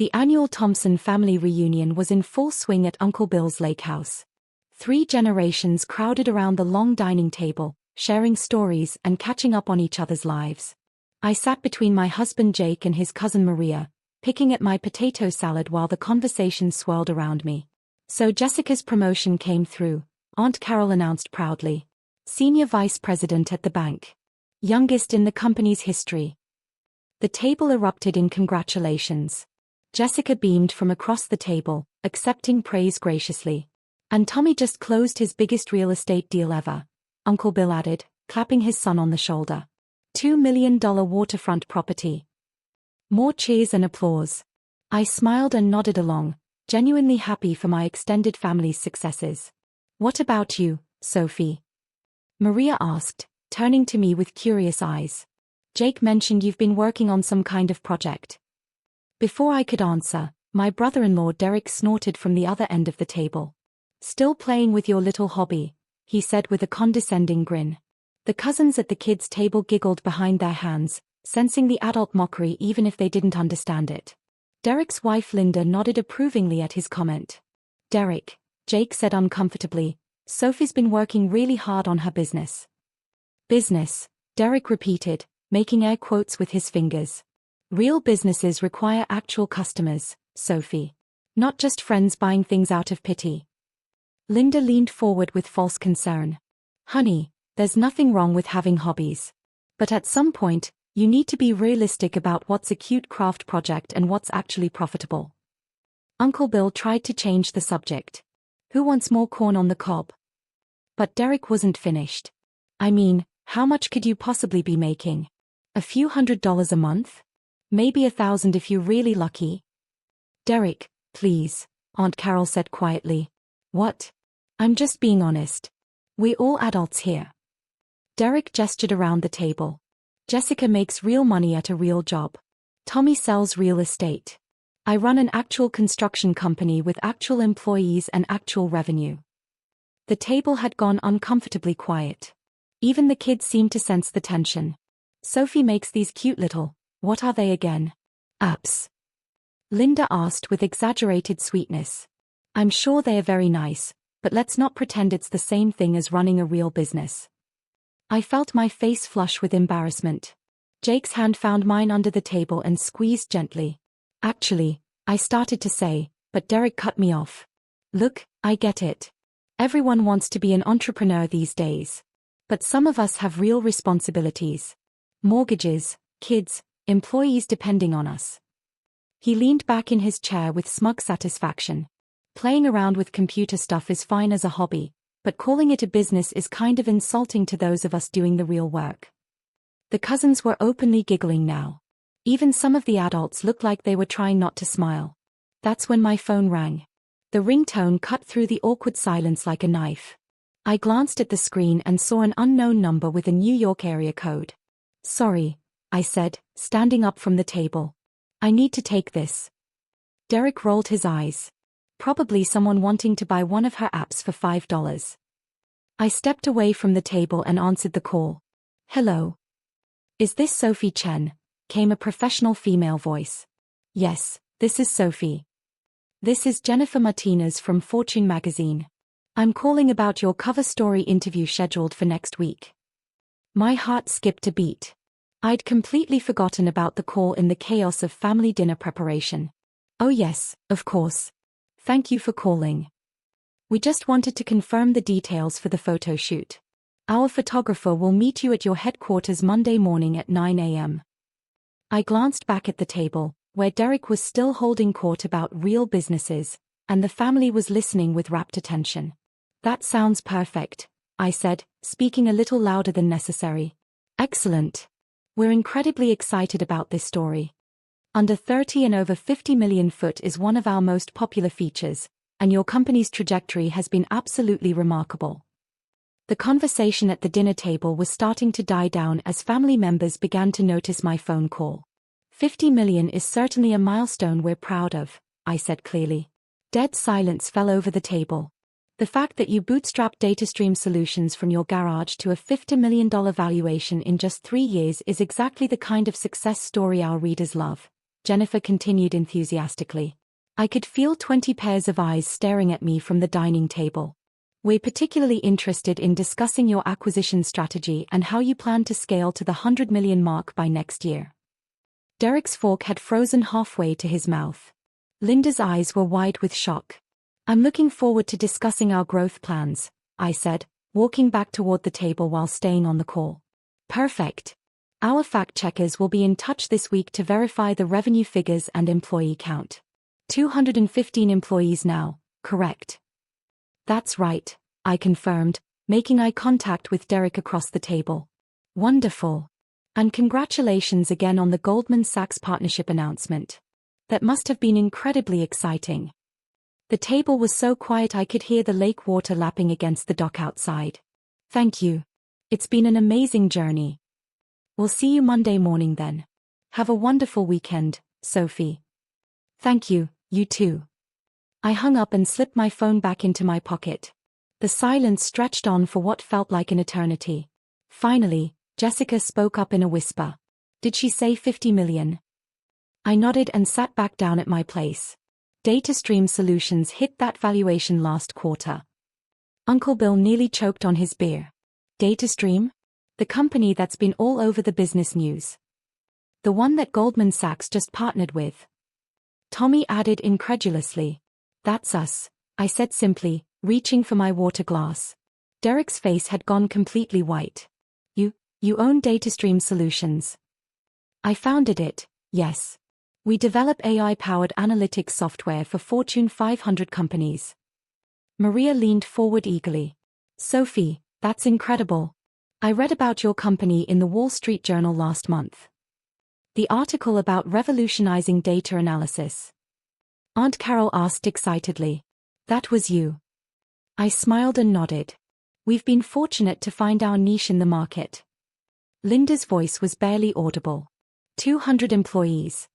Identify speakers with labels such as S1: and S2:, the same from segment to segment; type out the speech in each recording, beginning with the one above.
S1: The annual Thompson family reunion was in full swing at Uncle Bill's lake house. 3 generations crowded around the long dining table, sharing stories and catching up on each other's lives. I sat between my husband Jake and his cousin Maria, picking at my potato salad while the conversation swirled around me. So Jessica's promotion came through, Aunt Carol announced proudly. Senior vice president at the bank. Youngest in the company's history. The table erupted in congratulations. Jessica beamed from across the table, accepting praise graciously. And Tommy just closed his biggest real estate deal ever, Uncle Bill added, clapping his son on the shoulder. $2 million waterfront property. More cheers and applause. I smiled and nodded along, genuinely happy for my extended family's successes. What about you, Sophie? Maria asked, turning to me with curious eyes. Jake mentioned you've been working on some kind of project. Before I could answer, my brother-in-law Derek snorted from the other end of the table. Still playing with your little hobby, he said with a condescending grin. The cousins at the kids' table giggled behind their hands, sensing the adult mockery even if they didn't understand it. Derek's wife Linda nodded approvingly at his comment. Derek, Jake said uncomfortably, Sophie's been working really hard on her business. Business, Derek repeated, making air quotes with his fingers. Real businesses require actual customers, Sophie. Not just friends buying things out of pity. Linda leaned forward with false concern. Honey, there's nothing wrong with having hobbies. But at some point, you need to be realistic about what's a cute craft project and what's actually profitable. Uncle Bill tried to change the subject. Who wants more corn on the cob? But Derek wasn't finished. I mean, how much could you possibly be making? A few $100s a month? Maybe 1,000 if you're really lucky. Derek, please, Aunt Carol said quietly. What? I'm just being honest. We're all adults here. Derek gestured around the table. Jessica makes real money at a real job. Tommy sells real estate. I run an actual construction company with actual employees and actual revenue. The table had gone uncomfortably quiet. Even the kids seemed to sense the tension. Sophie makes these cute little, what are they again? Apps. Linda asked with exaggerated sweetness. I'm sure they are very nice, but let's not pretend it's the same thing as running a real business. I felt my face flush with embarrassment. Jake's hand found mine under the table and squeezed gently. Actually, I started to say, but Derek cut me off. Look, I get it. Everyone wants to be an entrepreneur these days. But some of us have real responsibilities. Mortgages, kids, employees depending on us. He leaned back in his chair with smug satisfaction. Playing around with computer stuff is fine as a hobby, but calling it a business is kind of insulting to those of us doing the real work. The cousins were openly giggling now. Even some of the adults looked like they were trying not to smile. That's when my phone rang. The ringtone cut through the awkward silence like a knife. I glanced at the screen and saw an unknown number with a New York area code. Sorry, I said, standing up from the table. I need to take this. Derek rolled his eyes. Probably someone wanting to buy one of her apps for $5. I stepped away from the table and answered the call. Hello. Is this Sophie Chen? Came a professional female voice. Yes, this is Sophie. This is Jennifer Martinez from Fortune magazine. I'm calling about your cover story interview scheduled for next week. My heart skipped a beat. I'd completely forgotten about the call in the chaos of family dinner preparation. Oh yes, of course. Thank you for calling. We just wanted to confirm the details for the photo shoot. Our photographer will meet you at your headquarters Monday morning at 9 a.m. I glanced back at the table, where Derek was still holding court about real businesses, and the family was listening with rapt attention. That sounds perfect, I said, speaking a little louder than necessary. Excellent. We're incredibly excited about this story. Under 30 and over 50 million foot is one of our most popular features, and your company's trajectory has been absolutely remarkable. The conversation at the dinner table was starting to die down as family members began to notice my phone call. 50 million is certainly a milestone we're proud of, I said clearly. Dead silence fell over the table. The fact that you bootstrapped DataStream Solutions from your garage to a $50 million valuation in just 3 years is exactly the kind of success story our readers love. Jennifer continued enthusiastically. I could feel 20 pairs of eyes staring at me from the dining table. We're particularly interested in discussing your acquisition strategy and how you plan to scale to the 100 million mark by next year. Derek's fork had frozen halfway to his mouth. Linda's eyes were wide with shock. I'm looking forward to discussing our growth plans, I said, walking back toward the table while staying on the call. Perfect. Our fact-checkers will be in touch this week to verify the revenue figures and employee count. 215 employees now, correct? That's right, I confirmed, making eye contact with Derek across the table. Wonderful. And congratulations again on the Goldman Sachs partnership announcement. That must have been incredibly exciting. The table was so quiet I could hear the lake water lapping against the dock outside. Thank you. It's been an amazing journey. We'll see you Monday morning then. Have a wonderful weekend, Sophie. Thank you, you too. I hung up and slipped my phone back into my pocket. The silence stretched on for what felt like an eternity. Finally, Jessica spoke up in a whisper. Did she say 50 million? I nodded and sat back down at my place. DataStream Solutions hit that valuation last quarter. Uncle Bill nearly choked on his beer. DataStream? The company that's been all over the business news. The one that Goldman Sachs just partnered with. Tommy added incredulously. That's us, I said simply, reaching for my water glass. Derek's face had gone completely white. You own DataStream Solutions. I founded it, yes. We develop AI-powered analytics software for Fortune 500 companies. Maria leaned forward eagerly. Sophie, that's incredible. I read about your company in the Wall Street Journal last month. The article about revolutionizing data analysis. Aunt Carol asked excitedly. That was you. I smiled and nodded. We've been fortunate to find our niche in the market. Linda's voice was barely audible. 200 employees.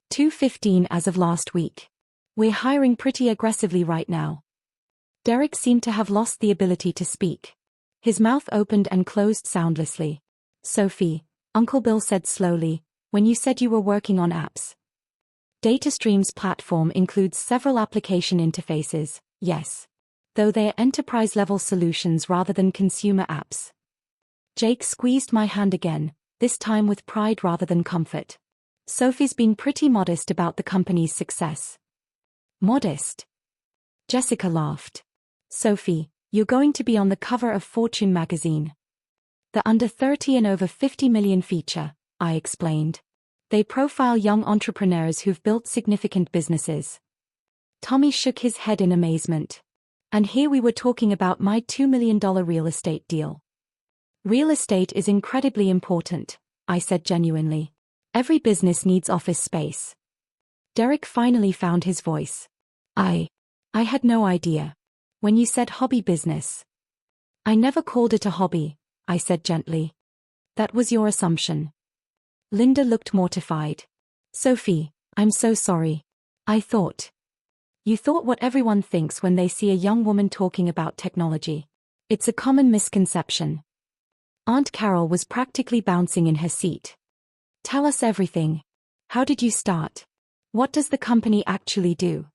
S1: 215 as of last week. We're hiring pretty aggressively right now. Derek seemed to have lost the ability to speak. His mouth opened and closed soundlessly. Sophie, Uncle Bill said slowly, when you said you were working on apps. DataStream's platform includes several application interfaces, yes. Though they are enterprise-level solutions rather than consumer apps. Jake squeezed my hand again, this time with pride rather than comfort. Sophie's been pretty modest about the company's success. Modest? Jessica laughed. Sophie, you're going to be on the cover of Fortune magazine. The under 30 and over 50 million feature, I explained. They profile young entrepreneurs who've built significant businesses. Tommy shook his head in amazement. And here we were talking about my $2 million real estate deal. Real estate is incredibly important, I said genuinely. Every business needs office space. Derek finally found his voice. I had no idea. When you said hobby business. I never called it a hobby, I said gently. That was your assumption. Linda looked mortified. Sophie, I'm so sorry. I thought. You thought what everyone thinks when they see a young woman talking about technology. It's a common misconception. Aunt Carol was practically bouncing in her seat. Tell us everything. How did you start? What does the company actually do?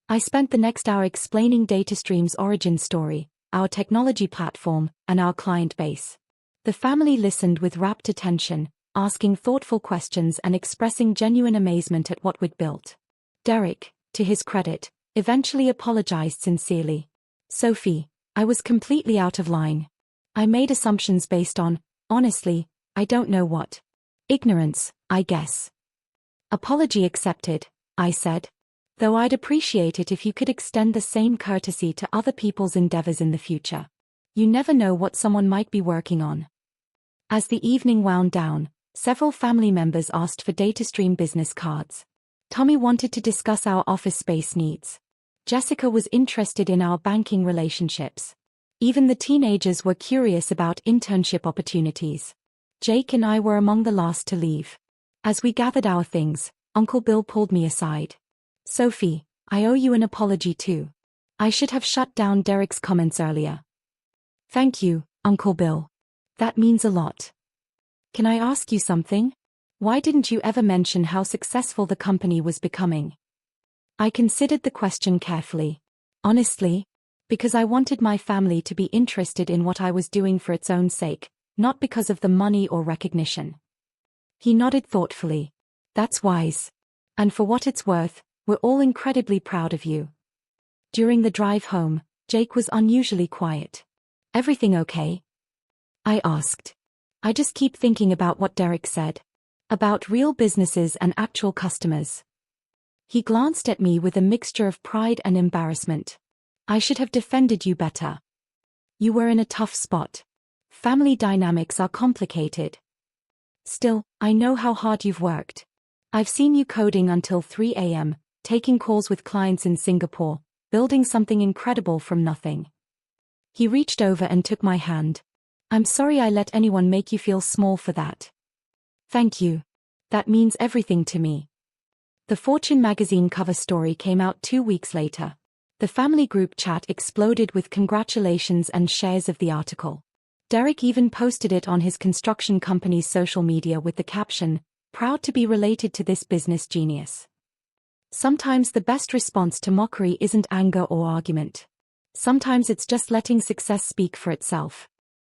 S1: I spent the next hour explaining DataStream's origin story, our technology platform, and our client base. The family listened with rapt attention, asking thoughtful questions and expressing genuine amazement at what we'd built. Derek, to his credit, eventually apologized sincerely. Sophie, I was completely out of line. I made assumptions based on, honestly, I don't know what. Ignorance, I guess. Apology accepted, I said. Though I'd appreciate it if you could extend the same courtesy to other people's endeavors in the future. You never know what someone might be working on. As the evening wound down, several family members asked for DataStream business cards. Tommy wanted to discuss our office space needs. Jessica was interested in our banking relationships. Even the teenagers were curious about internship opportunities. Jake and I were among the last to leave. As we gathered our things, Uncle Bill pulled me aside. Sophie, I owe you an apology too. I should have shut down Derek's comments earlier. Thank you, Uncle Bill. That means a lot. Can I ask you something? Why didn't you ever mention how successful the company was becoming? I considered the question carefully. Honestly, because I wanted my family to be interested in what I was doing for its own sake, not because of the money or recognition. He nodded thoughtfully. That's wise. And for what it's worth, we're all incredibly proud of you. During the drive home, Jake was unusually quiet. Everything okay? I asked. I just keep thinking about what Derek said. About real businesses and actual customers. He glanced at me with a mixture of pride and embarrassment. I should have defended you better. You were in a tough spot. Family dynamics are complicated. Still, I know how hard you've worked. I've seen you coding until 3 a.m., taking calls with clients in Singapore, building something incredible from nothing. He reached over and took my hand. I'm sorry I let anyone make you feel small for that. Thank you. That means everything to me. The Fortune magazine cover story came out 2 weeks later. The family group chat exploded with congratulations and shares of the article. Derek even posted it on his construction company's social media with the caption, "Proud to be related to this business genius." Sometimes the best response to mockery isn't anger or argument. Sometimes it's just letting success speak for itself.